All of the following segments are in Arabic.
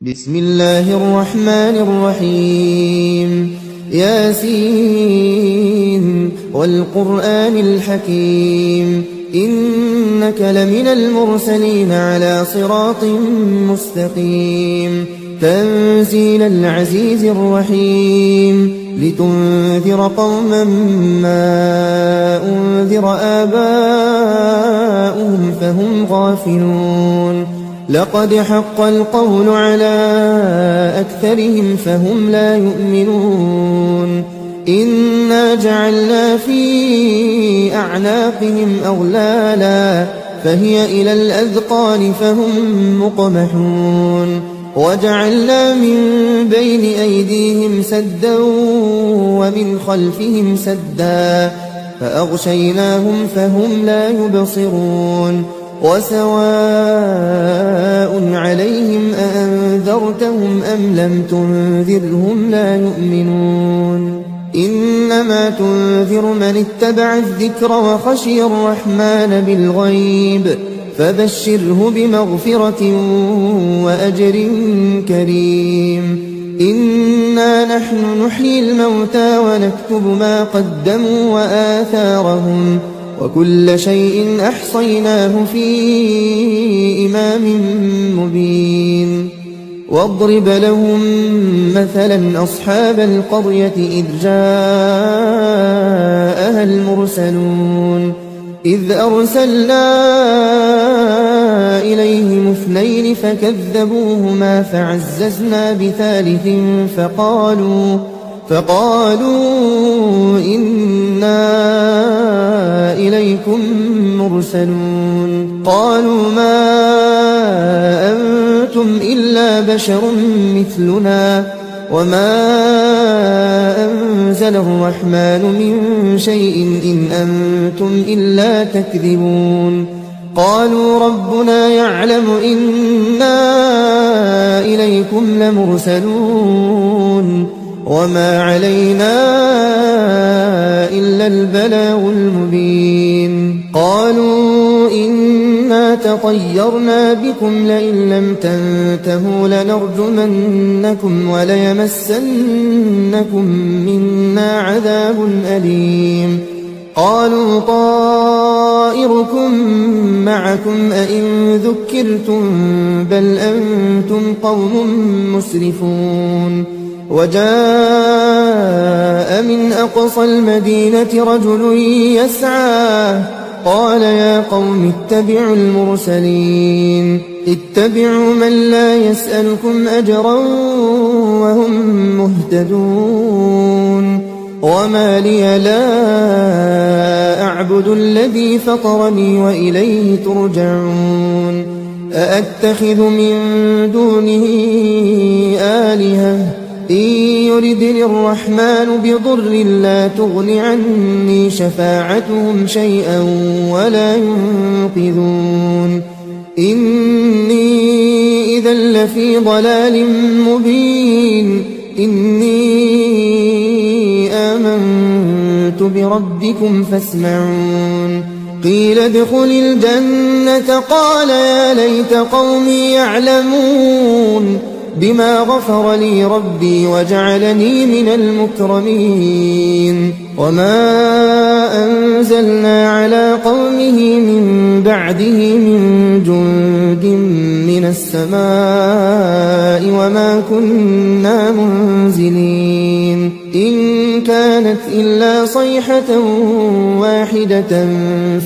بسم الله الرحمن الرحيم ياسين والقرآن الحكيم إنك لمن المرسلين على صراط مستقيم تنزيل العزيز الرحيم لتنذر قوما ما أنذر آباؤهم فهم غافلون لقد حق القول على أكثرهم فهم لا يؤمنون إنا جعلنا في أعناقهم أغلالا فهي إلى الأذقان فهم مقمحون وجعلنا من بين أيديهم سدا ومن خلفهم سدا فأغشيناهم فهم لا يبصرون وسواء عليهم أأنذرتهم أم لم تنذرهم لا يؤمنون إنما تنذر من اتبع الذكر وخشي الرحمن بالغيب فبشره بمغفرة وأجر كريم إنا نحن نحيي الموتى ونكتب ما قدموا وآثارهم وكل شيء أحصيناه في إمام مبين واضرب لهم مثلا أصحاب القرية إذ جاءها المرسلون إذ أرسلنا إليهم اثنين فكذبوهما فعززنا بثالث فقالوا إنا إليكم مرسلون قالوا ما أنتم إلا بشر مثلنا وما أنزل الرحمن من شيء إن أنتم إلا تكذبون قالوا ربنا يعلم إنا إليكم لمرسلون وما علينا إلا البلاغ المبين قالوا إنا تطيرنا بكم لئن لم تنتهوا لنرجمنكم وليمسنكم منا عذاب أليم قالوا طائركم معكم أئن ذكرتم بل أنتم قوم مسرفون وجاء من أقصى المدينة رجل يسعى قال يا قوم اتبعوا المرسلين اتبعوا من لا يسألكم أجرا وهم مهتدون وما لي لا أعبد الذي فطرني وإليه ترجعون أأتخذ من دونه آلهة إن يردني الرحمن بضر لا تغن عني شفاعتهم شيئا ولا ينقذون إني إذا لفي ضلال مبين إني آمنت بربكم فاسمعون قيل ادخل الجنة قال يا ليت قومي يعلمون بما غفر لي ربي وجعلني من المكرمين وما أنزلنا على قومه من بعده من جند من السماء وما كنا منزلين إن كانت إلا صيحة واحدة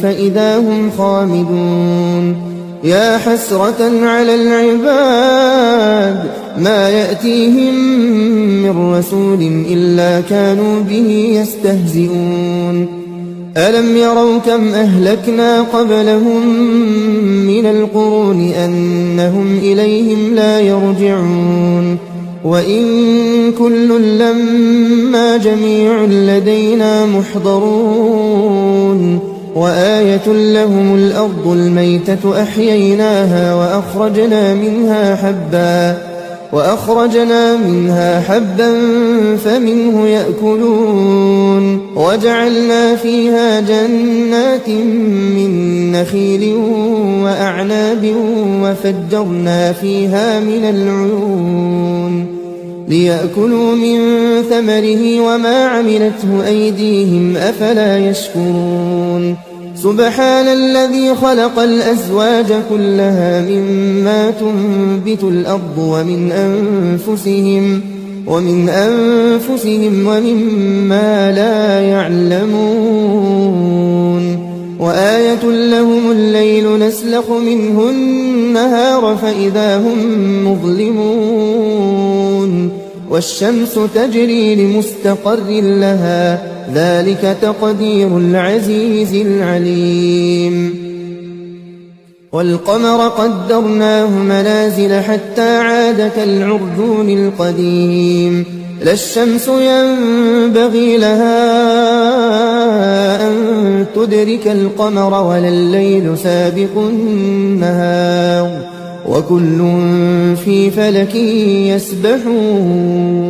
فإذا هم خامدون يا حسرة على العباد ما يأتيهم من رسول إلا كانوا به يستهزئون ألم يروا كم أهلكنا قبلهم من القرون أنهم إليهم لا يرجعون وإن كل لما جميع لدينا محضرون وآية لهم الأرض الميتة أحييناها وأخرجنا منها حبا وأخرجنا منها حبا فمنه يأكلون وجعلنا فيها جنات من نخيل وأعناب وفجرنا فيها من العيون ليأكلوا من ثمره وما عملته أيديهم أفلا يشكرون سبحان الذي خلق الأزواج كلها مما تنبت الأرض ومن أنفسهم ومما لا يعلمون وآية لهم الليل نسلخ منه النهار فإذا هم مظلمون والشمس تجري لمستقر لها ذلك تقدير العزيز العليم والقمر قدرناه منازل حتى عاد كالعرجون القديم لا الشمس ينبغي لها أن تدرك القمر ولا الليل سابق النهار وكل في فلك يسبحون